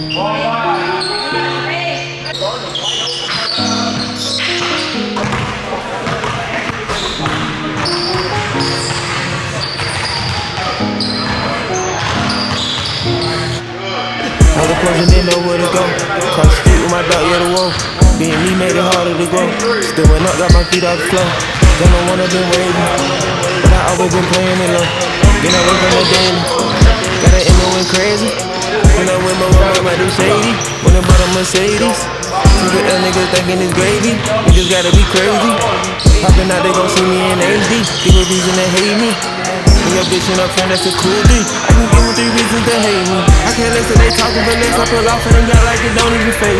All the question didn't know where to go. Cross the street with my dog, yeah, the wolf. Being me made it harder to grow. Still went up, got my feet off the floor. Don't know when I've been waiting, but I always been playing it low. Then I work on the daily. Got an Emma went crazy. When I with my mom, I do shady. When I bought a Mercedes. Two good niggas thinking it's gravy. Niggas gotta be crazy. Poppin' out, they gon' see me in HD. Give a reason to hate me. When your bitch in a friend, that's a cool D. I can give them 3 reasons to hate me. I can't listen, they talking, but let's I pull off and they got like it don't even faze me.